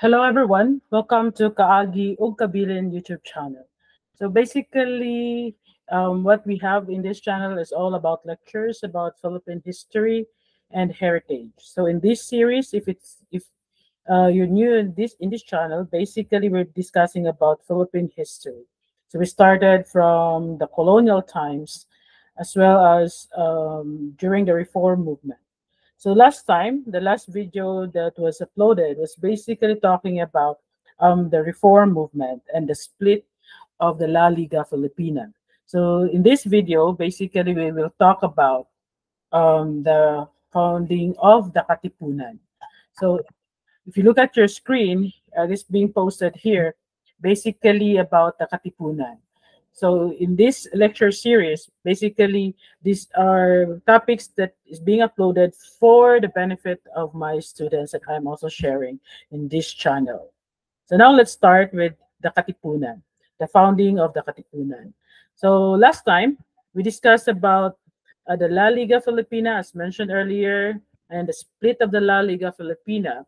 Hello everyone, welcome to Kaagi ug Kabilin YouTube channel. So basically, what we have in this channel is all about lectures about Philippine history and heritage. So in this series, if you're new in this channel, basically we're discussing about Philippine history. So we started from the colonial times, as well as during the Reform movement. So last time, the last video that was uploaded was basically talking about the reform movement and the split of the La Liga Filipina. So in this video, basically we will talk about the founding of the Katipunan. So if you look at your screen, this being posted here, basically about the Katipunan. So in this lecture series, basically these are topics that is being uploaded for the benefit of my students that I'm also sharing in this channel. So now let's start with the Katipunan, the founding of the Katipunan. So last time we discussed about the La Liga Filipina, as mentioned earlier, and the split of the La Liga Filipina,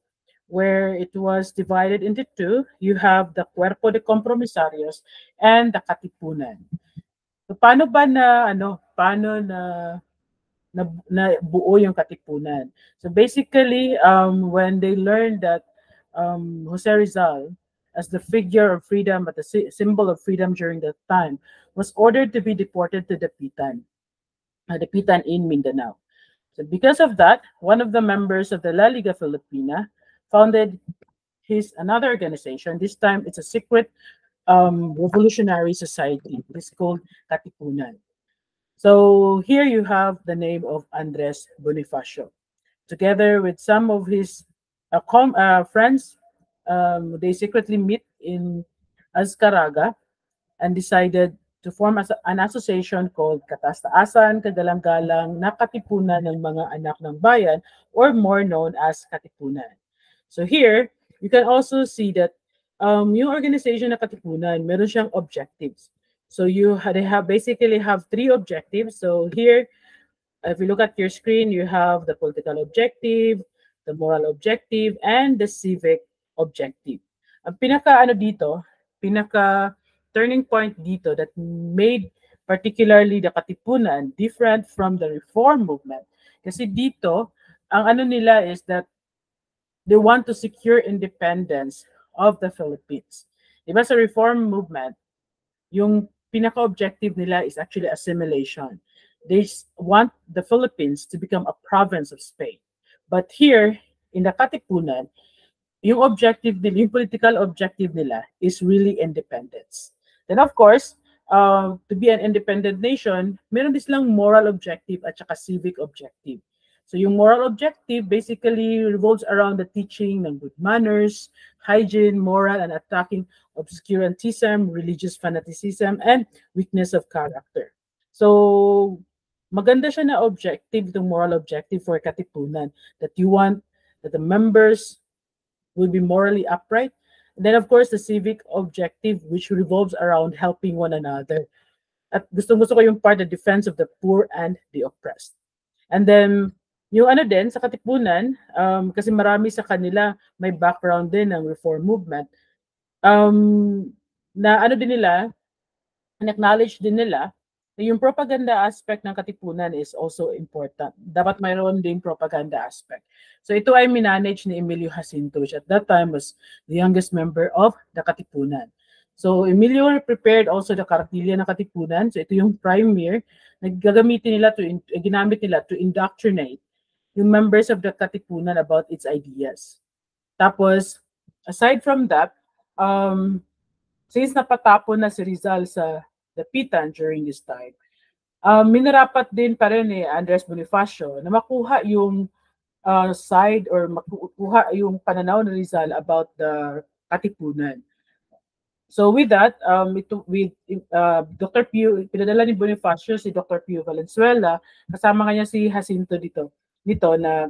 where it was divided into two. You have the Cuerpo de Compromisarios and the Katipunan. So paano ba na paano na buo yung Katipunan? So basically, when they learned that Jose Rizal, as the figure of freedom, but the symbol of freedom during that time, was ordered to be deported to the Pitan in Mindanao. So because of that, one of the members of the La Liga Filipina founded another organization. This time, it's a secret revolutionary society. It's called Katipunan. So here you have the name of Andres Bonifacio. Together with some of his friends, they secretly meet in Azcaraga and decided to form an association called Katastaasan Kagalang-galang na Katipunan ng mga anak ng bayan, or more known as Katipunan. So here, you can also see that yung organization na Katipunan, meron siyang objectives. So they basically have three objectives. So here, if you look at your screen, you have the political objective, the moral objective, and the civic objective. Ang pinaka turning point dito that made particularly the Katipunan different from the reform movement. Kasi dito, ang ano nila is that they want to secure independence of the Philippines. Diba sa reform movement, yung pinaka-objective nila is actually assimilation. They want the Philippines to become a province of Spain. But here, in the Katipunan, yung objective nila, yung political objective nila is really independence. Then of course, to be an independent nation, meron din silang moral objective at saka civic objective. So yung moral objective basically revolves around the teaching ng good manners, hygiene, moral, and attacking obscurantism, religious fanaticism, and weakness of character. So maganda siya na objective, itong moral objective for Katipunan, that you want that the members will be morally upright. And then of course, the civic objective, which revolves around helping one another. At gusto ko yung part, the defense of the poor and the oppressed. And then, yung ano din, sa Katipunan, kasi marami sa kanila may background din ng reform movement, na ano din nila, acknowledge din nila na yung propaganda aspect ng Katipunan is also important. Dapat mayroon ding propaganda aspect. So ito ay minanage ni Emilio Jacinto, which at that time was the youngest member of the Katipunan. So Emilio prepared also the Kartilya ng Katipunan. So ito yung primer na ginamit nila to indoctrinate yung members of the Katipunan about its ideas. Tapos, aside from that, since napatapon na si Rizal sa Dapitan during this time, minarapat din pa rin Andres Bonifacio na makuha yung side or makuha yung pananaw ni Rizal about the Katipunan. So with that, with Dr. Pio, pinadala ni Bonifacio si Dr. Pio Valenzuela, kasama kanya si Jacinto dito na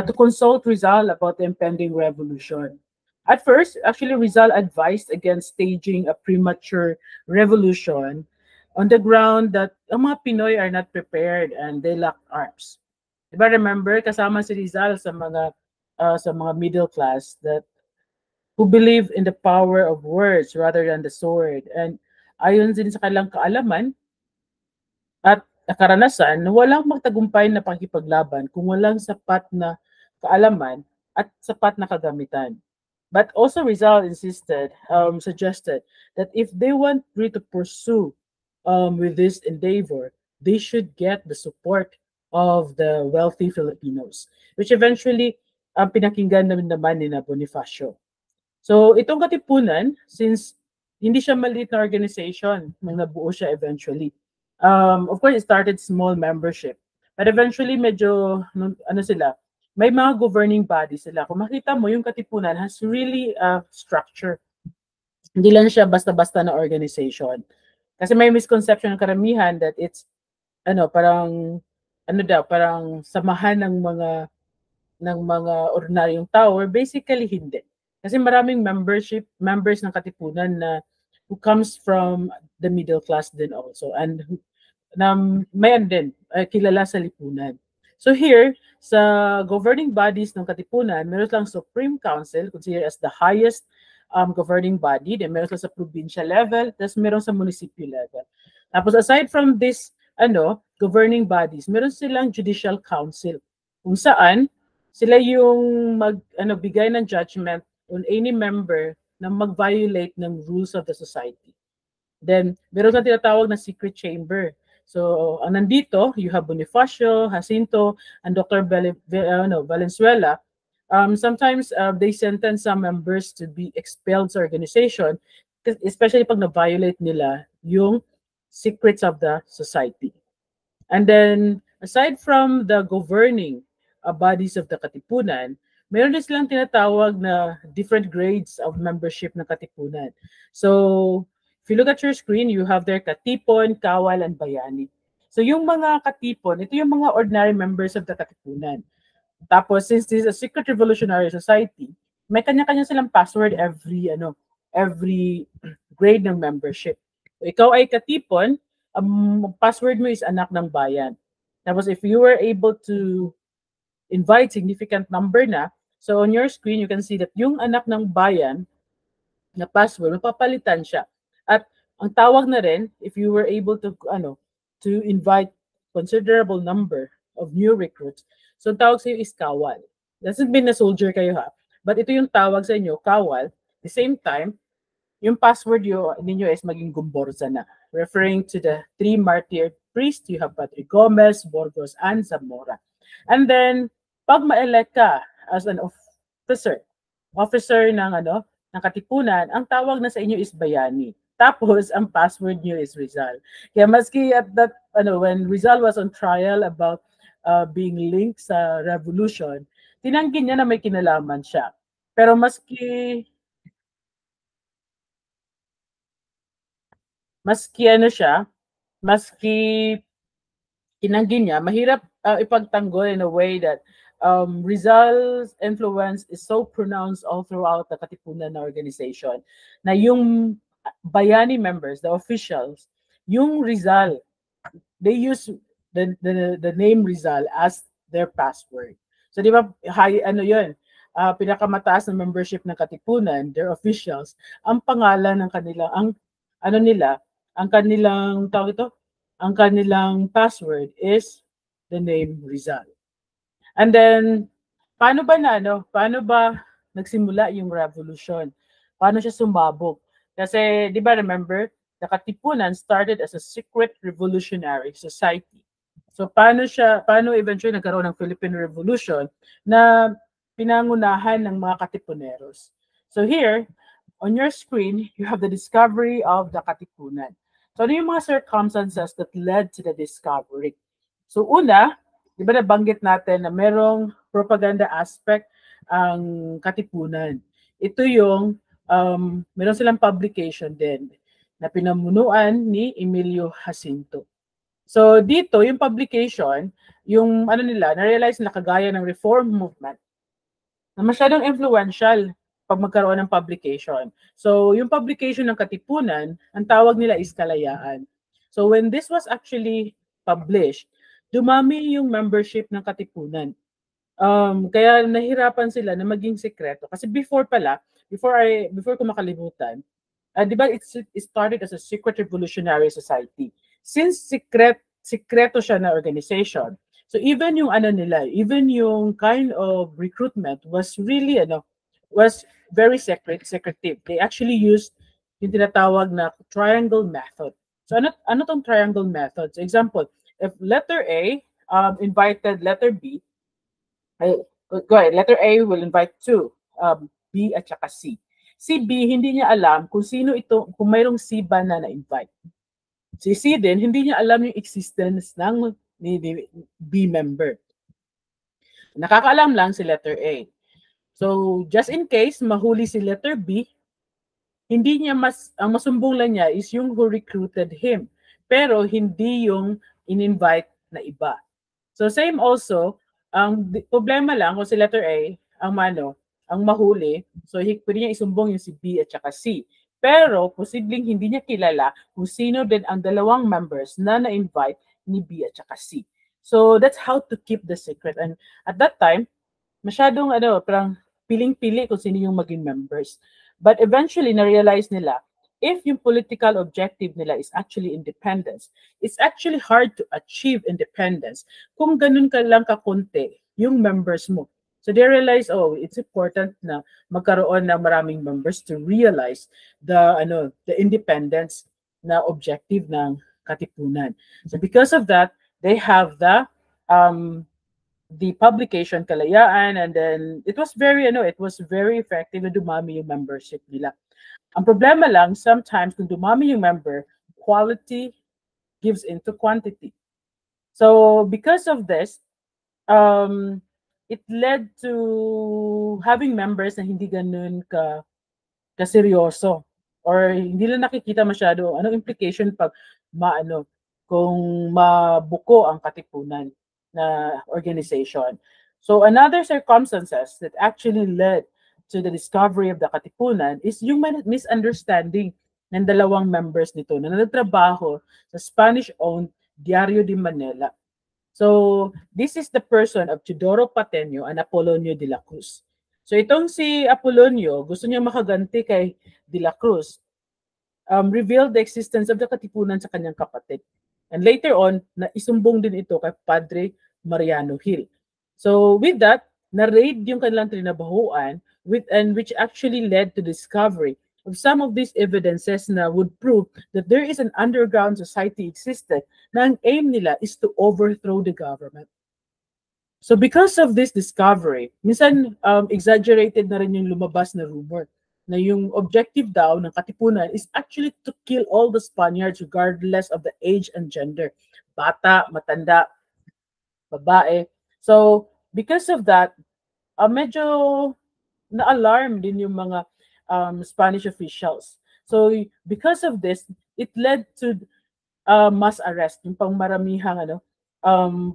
to consult Rizal about the impending revolution. At first, actually, Rizal advised against staging a premature revolution on the ground that ang mga Pinoy are not prepared and they lack arms. Diba remember, kasama si Rizal sa mga middle class that who believe in the power of words rather than the sword. And ayon din sa kanilang kaalaman at karanasan, walang magtagumpay na pakikipaglaban kung walang sapat na kaalaman at sapat na kagamitan. But also Rizal suggested that if they want really to pursue with this endeavor, they should get the support of the wealthy Filipinos, which eventually pinakinggan naman ni na Bonifacio. So itong Katipunan, since hindi siya maliit na organization nang nabuo siya eventually. Of course, it started small membership. But eventually, medyo, ano sila, may mga governing bodies sila. Kung makita mo, yung Katipunan has really a structure. Hindi lang siya basta-basta na organization. Kasi may misconception ng karamihan that it's, parang, parang samahan ng mga ordinaryong tao. Basically, hindi. Kasi maraming members ng Katipunan na who comes from the middle class din also. And na may din, kilala sa lipunan. So here, sa governing bodies ng Katipunan, meron lang Supreme Council, considered as the highest governing body. Then meron lang sa provincial level, tapos meron sa municipal level. Tapos aside from this governing bodies, meron silang judicial council kung saan sila yung bigay ng judgment on any member na mag-violate ng rules of the society. Then, meron na tinatawag na secret chamber. So, ang nandito, you have Bonifacio, Jacinto, and Dr. Valenzuela. Sometimes, they sentence some members to be expelled sa organization, especially pag na-violate nila yung secrets of the society. And then, aside from the governing bodies of the Katipunan, meron din silang tinatawag na different grades of membership ng Katipunan. So, if you look at your screen, you have there Katipon, Kawal, and Bayani. So, yung mga Katipon, ito yung mga ordinary members of the Katipunan. Tapos, since this is a secret revolutionary society, may kanya-kanya silang password every grade ng membership. So, ikaw ay Katipon, password mo is anak ng bayan. Tapos, if you were able to invite significant number na, so on your screen, you can see that yung anak ng bayan na password, mapapalitan siya. At ang tawag na rin, if you were able to invite considerable number of new recruits, so ang tawag sa iyo is kawal. Doesn't mean na soldier kayo ha, but ito yung tawag sa inyo, kawal. At the same time, yung password ninyo is maging Gumborza na, referring to the three martyred priests. You have Padre Gomez, Burgos, and Zamora. And then, pag ma-elect ka as an officer ng Katipunan, ang tawag na sa inyo is Bayani. Tapos, ang password nyo is Rizal. Kaya maski at that, when Rizal was on trial about being linked sa revolution, tinanggi niya na may kinalaman siya. Pero maski tinanggi niya, mahirap ipagtanggol in a way that Rizal's influence is so pronounced all throughout the Katipunan organization na yung Bayani members, the officials, yung Rizal, they use the name Rizal as their password. So di ba, pinakamataas na membership ng Katipunan, their officials, ang pangalan ng kanilang, ang kanilang password is the name Rizal. And then, paano ba nagsimula yung revolution? Paano siya sumabog? Kasi, di ba remember, the Katipunan started as a secret revolutionary society. So, paano eventually nagkaroon ng Philippine Revolution na pinangunahan ng mga Katipuneros? So here, on your screen, you have the discovery of the Katipunan. So, ano yung mga circumstances that led to the discovery? So, una, di ba nabanggit natin na merong propaganda aspect ang Katipunan. Ito yung, meron silang publication din na pinamunuan ni Emilio Jacinto. So, dito, yung publication, yung na-realize nila kagaya ng reform movement, na masyadong influential pag magkaroon ng publication. So, yung publication ng Katipunan, ang tawag nila is Kalayaan. So, when this was actually published, dumami yung membership ng Katipunan. Kaya nahirapan sila na maging sekreto. Kasi before pala, before ko makalimutan, di ba it started as a secret revolutionary society. Since sikreto siya na organization, so even yung ano nila, even yung kind of recruitment was really was very secretive. They actually used yung tinatawag na triangle method. So ano tong triangle method? So example, if letter A invited letter B, go ahead, letter A will invite two, B at saka C. Si B, hindi niya alam kung sino ito, kung mayroong C ba na na-invite. Si C din, hindi niya alam yung existence ng B member. Nakakaalam lang si letter A. So, just in case mahuli si letter B, hindi niya ang masumbong lang niya is yung who recruited him. Pero hindi yung in-invite na iba. So, same also, ang problema lang kung si letter A, ang mahuli, so pwede niya isumbong yung si B at saka C. Pero, posibleng hindi niya kilala kung sino din ang dalawang members na na-invite ni B at saka C. So, that's how to keep the secret. And at that time, masyadong parang piling-pili kung sino yung maging members. But eventually, na-realize nila, if yung political objective nila is actually independence, it's actually hard to achieve independence kung ganun ka lang kakunti yung members mo. So they realize, it's important na magkaroon ng maraming members to realize the independence na objective ng Katipunan. So because of that, they have the publication Kalayaan, and then it was very effective na dumami yung membership nila. Ang problema lang, sometimes kung dumami yung member, quality gives into quantity. So because of this, it led to having members na hindi ganun kaseryoso, or hindi lang nakikita masyado anong implication pag kung mabuko ang Katipunan na organization. So another circumstances that actually led to the discovery of the Katipunan is yung misunderstanding ng dalawang members nito na nagtrabaho sa Spanish-owned Diario de Manila. So this is the person of Teodoro Pateño and Apolonio de la Cruz. So itong si Apolonio, gusto niya makaganti kay de la Cruz, revealed the existence of the Katipunan sa kanyang kapatid. And later on, naisumbong din ito kay Padre Mariano Hill. So with that, na-raid yung kanilang trinabahuan, which actually led to discovery of some of these evidences na would prove that there is an underground society existed na ang aim nila is to overthrow the government. So because of this discovery, minsan exaggerated na rin yung lumabas na rumor na yung objective daw ng Katipunan is actually to kill all the Spaniards regardless of the age and gender. Bata, matanda, babae. So because of that, medyo na-alarm din yung mga Spanish officials. So because of this, it led to mass arrest, yung pangmaramihang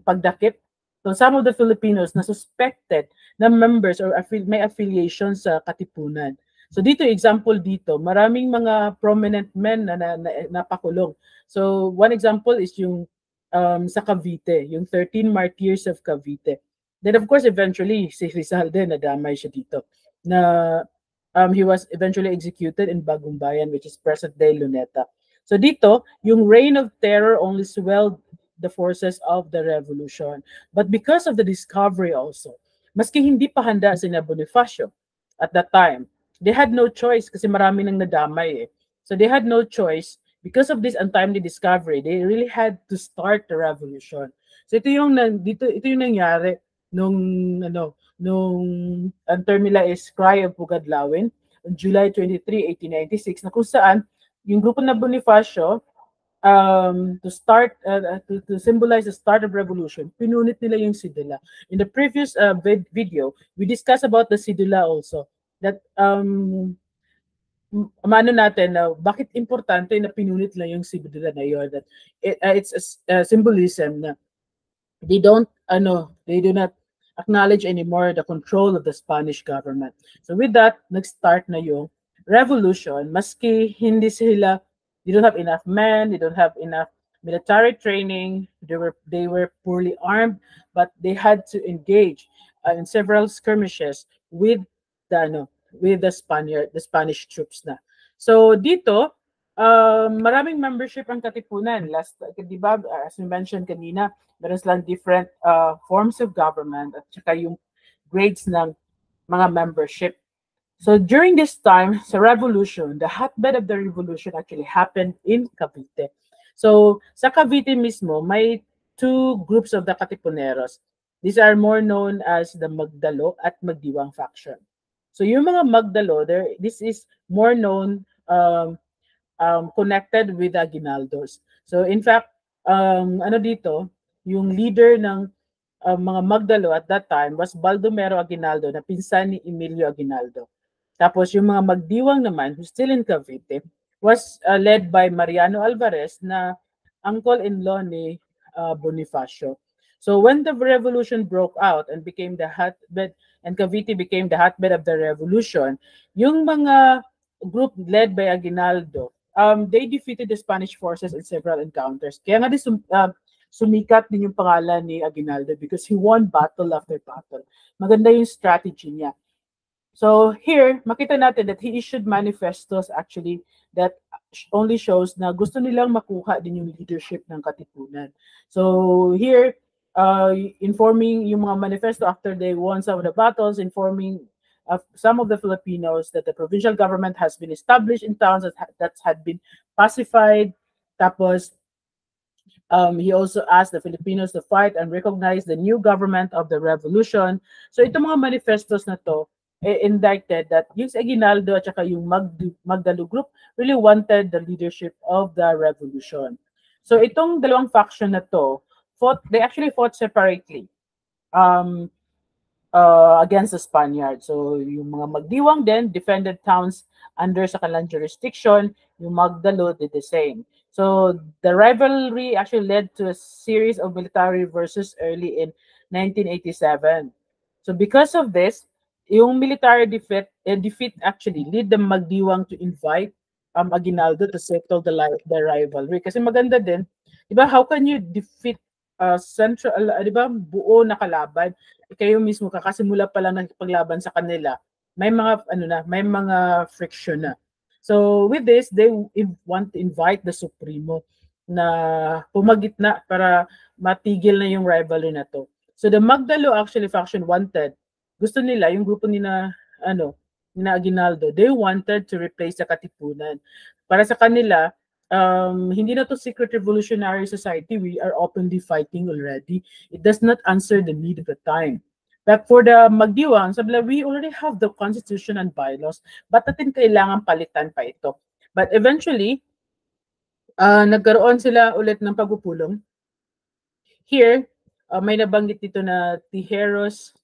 pagdakip. So some of the Filipinos na suspected na members or may affiliation sa Katipunan. So dito, example dito, maraming mga prominent men na napakulong. So one example is yung sa Cavite, yung 13 Martyrs of Cavite. Then of course, eventually, si Rizal din, nadamay siya dito. Na he was eventually executed in Bagong Bayan, which is present-day Luneta. So dito, yung reign of terror only swelled the forces of the revolution. But because of the discovery also, maski hindi pa handa si Bonifacio at that time, they had no choice kasi marami nang nadamay eh. So they had no choice. Because of this untimely discovery, they really had to start the revolution. So ito yung nangyari nung ang term nila is Cry of Pugadlawin on July 23, 1896, na kung saan yung grupo na Bonifacio to symbolize the start of revolution, pinunit nila yung sidula. In the previous video, we discussed about the sidula also. That natin na bakit importante na pinunit lang yung sidula na yun. That it's a symbolism na they do not acknowledge anymore the control of the Spanish government. So with that, nag-start na yung revolution. Maski hindi sila, they don't have enough men, they don't have enough military training, they were poorly armed, but they had to engage in several skirmishes with the with the Spanish troops na. So dito, maraming membership ang Katipunan. Di ba, as we mentioned kanina, meron silang different forms of government at saka yung grades ng mga membership. So during this time, sa revolution, the hotbed of the revolution actually happened in Cavite. So sa Cavite mismo, may two groups of the Katipuneros. These are more known as the Magdalo at Magdiwang faction. So yung mga Magdalo, this is more known connected with the Aguinaldos. So in fact, ano dito, yung leader ng mga Magdalo at that time was Baldomero Aguinaldo na pinsan ni Emilio Aguinaldo. Tapos yung mga Magdiwang naman, who's still in Cavite, was led by Mariano Alvarez na uncle-in-law ni Bonifacio. So when the revolution broke out and became the hotbed, and Cavite became the hotbed of the revolution, yung mga group led by Aguinaldo, they defeated the Spanish forces in several encounters. Kaya nga sumikat din yung pangalan ni Aguinaldo because he won battle after battle. Maganda yung strategy niya. So here, makita natin that he issued manifestos actually that only shows na gusto nilang makuha din yung leadership ng Katipunan. So here, informing yung mga manifesto after they won some of the battles, informing some of the Filipinos that the provincial government has been established in towns that had been pacified. Tapos, he also asked the Filipinos to fight and recognize the new government of the revolution. So itong mga manifestos na to, indicted that yung Aguinaldo at saka yung Magdalo group really wanted the leadership of the revolution. So itong dalawang faction na to, they actually fought separately against the Spaniards. So yung mga Magdiwang then defended towns under sa kanilang jurisdiction, yung Magdalo did the same. So the rivalry actually led to a series of military versus early in 1987. So because of this, yung military defeat actually lead the Magdiwang to invite Aguinaldo to settle the rivalry. Kasi maganda din, di ba, how can you defeat central, di ba, buo na kalaban? Kayo mismo kakasimula pa lang nakipaglaban sa kanila. May mga friction na. So with this, they want to invite the Supremo na pumagitna para matigil na yung rivalry na to. So the Magdalo actually faction wanted, gusto nila yung grupo nina Aguinaldo, they wanted to replace the Katipunan. Para sa kanila, hindi na to secret revolutionary society, we are openly fighting already. It does not answer the need of the time. But for the Magdiwang, sabi, we already have the constitution and bylaws, ba't natin kailangan palitan pa ito? But eventually, nagkaroon sila ulit ng pagpupulong. Here, may nabanggit dito na Tijeros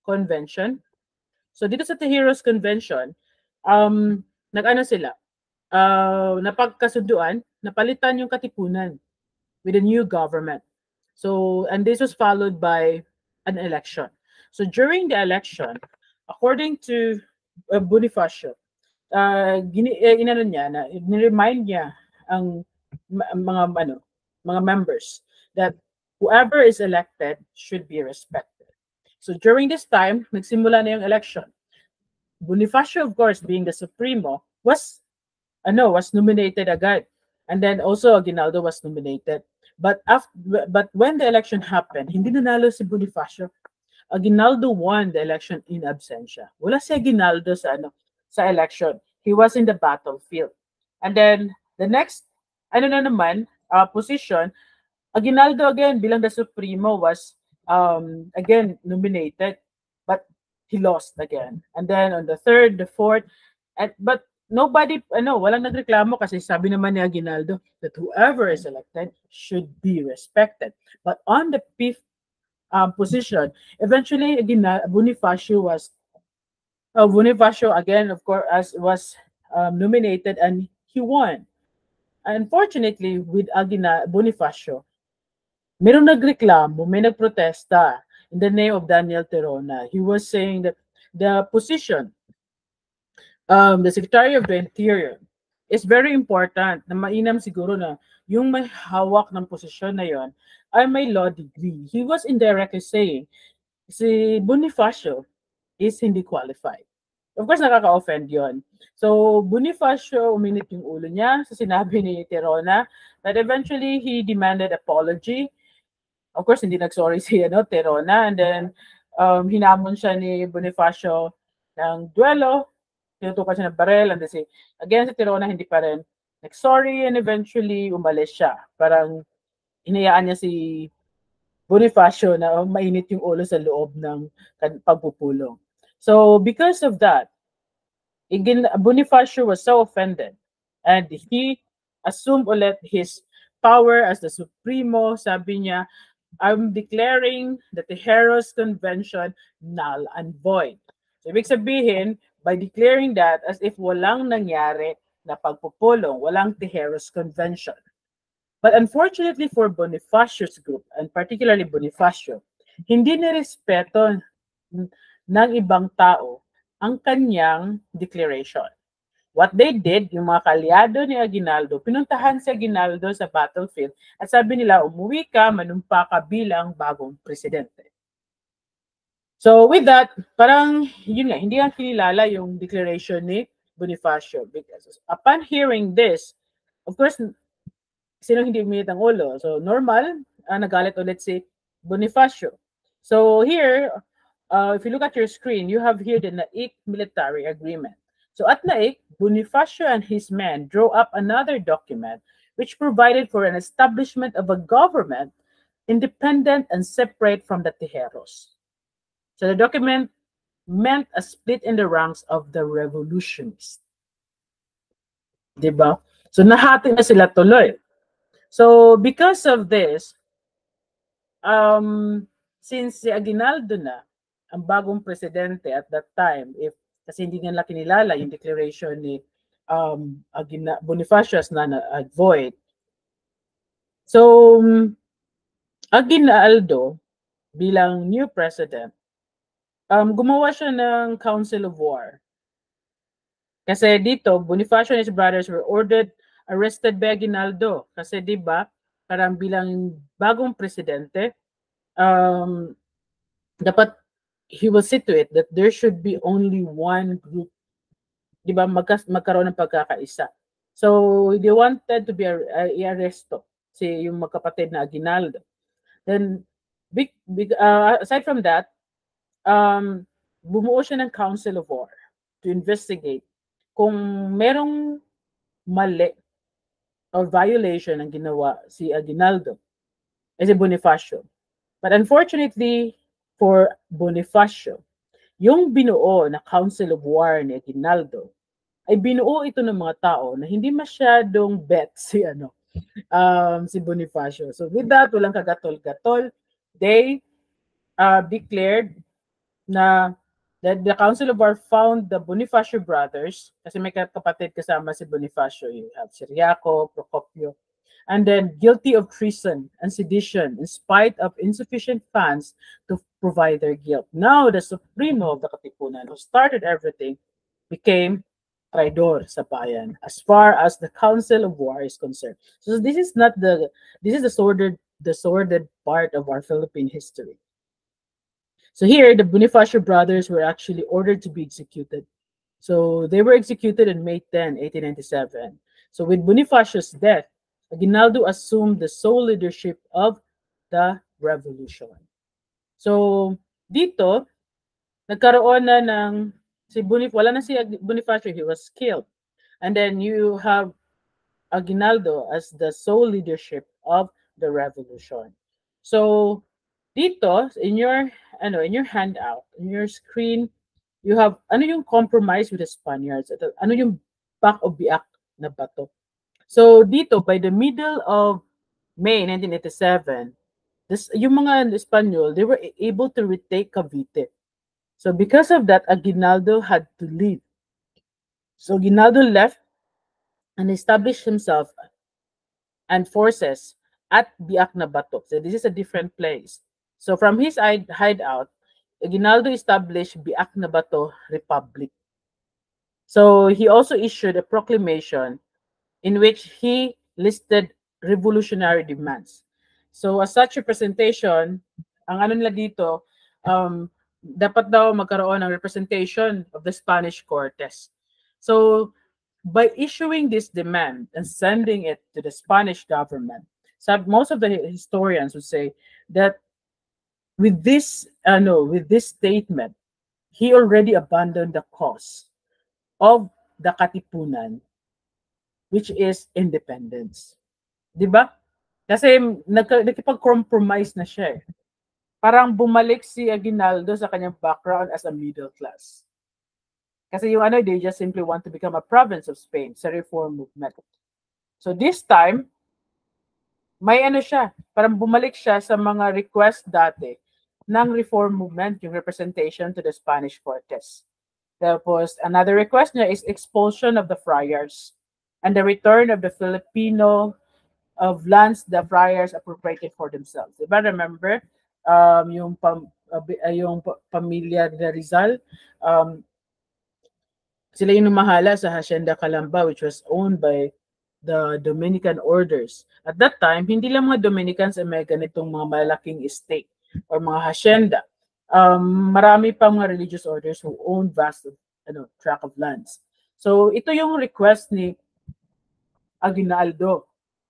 Convention. So dito sa Tijeros Convention, nag-ano sila, napagkasunduan, napalitan yung Katipunan with a new government. So, and this was followed by an election. So during the election, according to Bonifacio, ni-remind niya ang mga members that whoever is elected should be respected. So during this time, nagsimula na yung election. Bonifacio, of course, being the Supremo, was nominated agad. And then also Aguinaldo was nominated. But when the election happened, hindi nanalo si Bonifacio. Aguinaldo won the election in absentia. Wala si Aguinaldo sa election. He was in the battlefield. And then the next position, Aguinaldo again bilang the Supremo was again nominated, but he lost again. And then on the third, the fourth, but nobody, walang nagreklamo kasi sabi naman ni Aguinaldo that whoever is elected should be respected. But on the fifth position, eventually Bonifacio again, of course, was nominated and he won. Unfortunately, with Bonifacio, merong nagreklamo, may nagprotesta in the name of Daniel Terona. He was saying that the position, the Secretary of the Interior, is very important na mainam siguro na yung may hawak ng posisyon na yon ay may law degree. He was indirectly saying, si Bonifacio is hindi qualified. Of course, nakaka-offend yon. So, Bonifacio, uminit yung ulo niya sa sinabi ni Terona that eventually he demanded apology. Of course, hindi nag-sorry si Terona. And then, hinamon siya ni Bonifacio ng duelo. Tinutukan siya ng barel. And then again, si Terona hindi pa rin nag-sorry. And eventually, umalis siya. Parang hinayaan niya si Bonifacio na mainit yung ulo sa loob ng pagpupulong. So, because of that, Bonifacio was so offended and he assumed ulit his power as the Supremo. Sabi niya, I'm declaring the Tejeros Convention null and void. So, ibig sabihin, by declaring that as if walang nangyari na pagpupulong, walang Tejeros Convention. But unfortunately for Bonifacio's group, and particularly Bonifacio, hindi nirespeto ng ibang tao ang kanyang declaration. What they did, yung mga kalyado ni Aguinaldo, pinuntahan si Aguinaldo sa battlefield at sabi nila, umuwi ka, manumpa ka bilang bagong presidente. So with that, parang yun nga, hindi ang kinilala yung declaration ni Bonifacio. Because upon hearing this, of course, sino hindi uminit ang ulo? So normal, nagalit ulit si Bonifacio. So here, if you look at your screen, you have here the Naik military agreement. So at Naik, Bonifacio and his men drew up another document which provided for an establishment of a government independent and separate from the Tejeros. So the document meant a split in the ranks of the revolutionists. Diba? So nahati na sila tuloy. So because of this, since si Aguinaldo na ang bagong presidente at that time, kasi hindi nila kinilala yung declaration ni Bonifacio as void. So Aguinaldo bilang new president, gumawa siya ng Council of War. Kasi dito, Bonifacio and his brothers were arrested by Aguinaldo. Kasi di ba, parang bilang bagong presidente, dapat he will see to it that there should be only one group. Di ba, magkaroon ng pagkakaisa. So, they wanted to be i-arresto si yung magkapatid na Aguinaldo. Then, aside from that, bumuo siya ng Council of War to investigate kung merong mali or violation ang ginawa si Aguinaldo si Bonifacio. But unfortunately for Bonifacio, yung binuo na Council of War ni Aguinaldo ay binuo ito ng mga tao na hindi masyadong bet si Bonifacio. So with that, walang kagatol-gatol, they declared na the Council of War found the Bonifacio brothers, kasi may kapatid kasama si Bonifacio, you have Ciriaco, Procopio, and then guilty of treason and sedition in spite of insufficient funds to provide their guilt. Now, the Supremo of the Katipunan, who started everything, became traidor sa bayan as far as the Council of War is concerned. So this is the sordid part of our Philippine history. So here, the Bonifacio brothers were actually ordered to be executed. So they were executed on May 10, 1897. So with Bonifacio's death, Aguinaldo assumed the sole leadership of the revolution. So dito, nagkaroon na ng wala na si Bonifacio, he was killed. And then you have Aguinaldo as the sole leadership of the revolution. So dito, in your handout, in your screen, you have yung compromise with the Spaniards. Yung back of Biak na bato. So dito, by the middle of May 1987, yung mga Espanyol, they were able to retake Cavite. So because of that, Aguinaldo had to leave. So Aguinaldo left and established himself and forces at Biak na bato. So this is a different place. So from his hideout, Aguinaldo established Biak na bato Republic. So he also issued a proclamation in which he listed revolutionary demands. So as such representation, ang nila dito, dapat daw magkaroon ng representation of the Spanish Cortes. So, by issuing this demand and sending it to the Spanish government, most of the historians would say that with this, no, with this statement, he already abandoned the cause of the Katipunan, which is independence. Di ba? Kasi nakipag-compromise na siya eh. Parang bumalik si Aguinaldo sa kanyang background as a middle class. Kasi yung ano, they just simply want to become a province of Spain sa reform movement. So this time, may ano siya, parang bumalik siya sa mga request dati ng reform movement, yung representation to the Spanish Cortes. Tapos, another request niya is expulsion of the friars and the return of the Filipino of lands the friars appropriated for themselves. Diba, remember, yung pamilya de Rizal, sila yung numahala sa Hacienda Calamba, which was owned by the Dominican orders. At that time, hindi lang mga Dominicans ay may ganitong mga malaking estate or mga hacienda. Marami pang mga religious orders who own vast tract of lands. So ito yung request ni Aguinaldo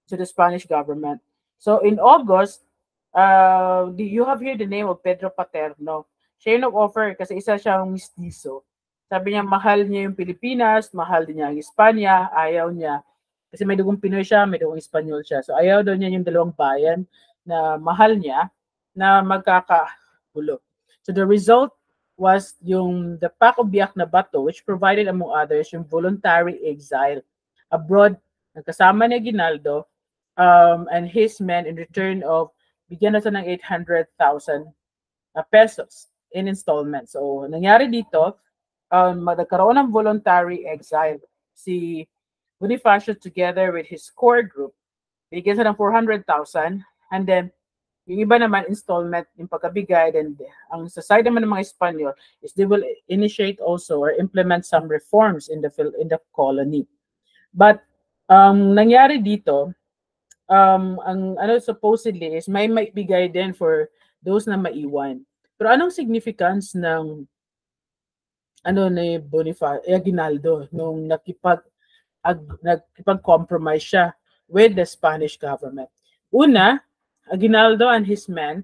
to the Spanish government. So in August, you have here the name of Pedro Paterno. Siya yung nag-offer kasi isa siyang mistizo. Sabi niya, mahal niya yung Pilipinas, mahal din niya ang Espanya, ayaw niya. Kasi may dugong Pinoy siya, may dugong Espanyol siya. So ayaw daw niya yung dalawang bayan na mahal niya na magkakagulo. So the result was yung the Pact of Biak na Bato, which provided among others yung voluntary exile abroad, nagkasama ni Aguinaldo and his men in return of bigyan na siya ng 800,000 pesos in installments. So nangyari dito, magkaroon ng voluntary exile si Bonifacio together with his core group. Bigyan siya ng 400,000 and then yung iba naman installment yung pagkabigay, and ang sa side naman ng mga Espanyol is they will initiate also or implement some reforms in the colony. But nangyari dito, ang ano supposedly is may bigay din for those na maiwan. Pero anong significance ng ni Aguinaldo nung nagkipag-compromise siya with the Spanish government? Una, Aguinaldo and his men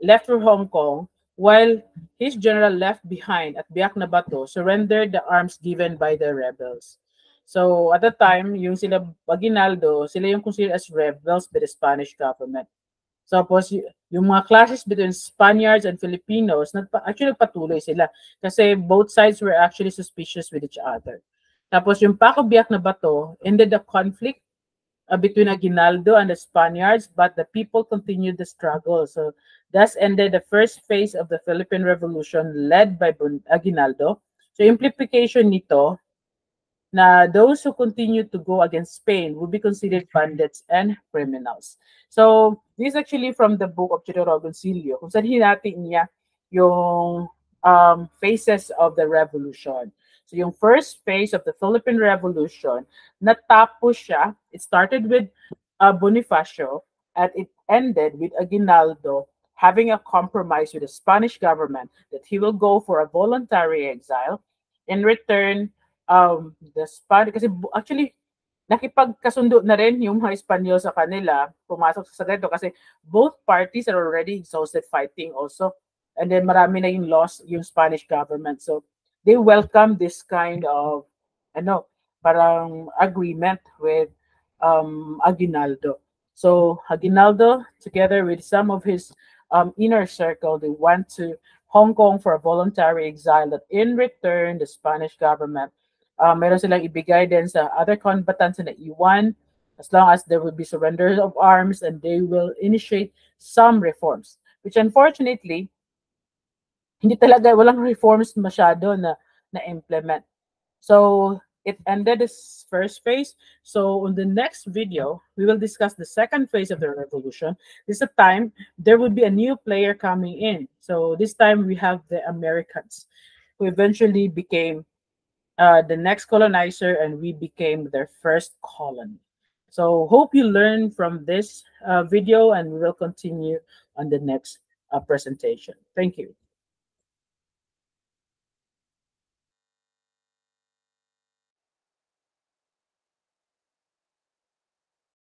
left for Hong Kong while his general left behind at Biak na Bato surrendered the arms given by the rebels. So at the time, yung sila Aguinaldo, sila yung considered as rebels by the Spanish government. So tapos yung mga clashes between Spaniards and Filipinos, actually nagpatuloy sila kasi both sides were actually suspicious with each other. Tapos yung Pact of Biak na Bato ended the conflict between Aguinaldo and the Spaniards, but the people continued the struggle. So thus ended the first phase of the Philippine Revolution led by Aguinaldo. So implication nito na those who continue to go against Spain will be considered bandits and criminals. So this is actually from the book of Chito Rogoncillo, kung saan hinati niya yung phases of the revolution. So yung first phase of the Philippine Revolution, natapos siya. It started with Bonifacio and it ended with Aguinaldo having a compromise with the Spanish government that he will go for a voluntary exile. In return, the Spanish, kasi actually nakipagkasundo na rin yung mga Espanyol sa kanila, pumasok sa ganito kasi both parties are already exhausted fighting also, and then marami na yung loss yung Spanish government. So they welcome this kind of parang agreement with Aguinaldo. So Aguinaldo, together with some of his inner circle, they went to Hong Kong for a voluntary exile that in return, the Spanish government meron silang ibigay din sa other combatants na iwan as long as there will be surrender of arms and they will initiate some reforms, which unfortunately hindi talaga, walang reforms masyado na implement. So it ended this first phase. So on the next video, we will discuss the second phase of the revolution. This is a time there would be a new player coming in. So this time we have the Americans, who eventually became the next colonizer, and we became their first colony. So hope you learn from this video, and we will continue on the next presentation. Thank you.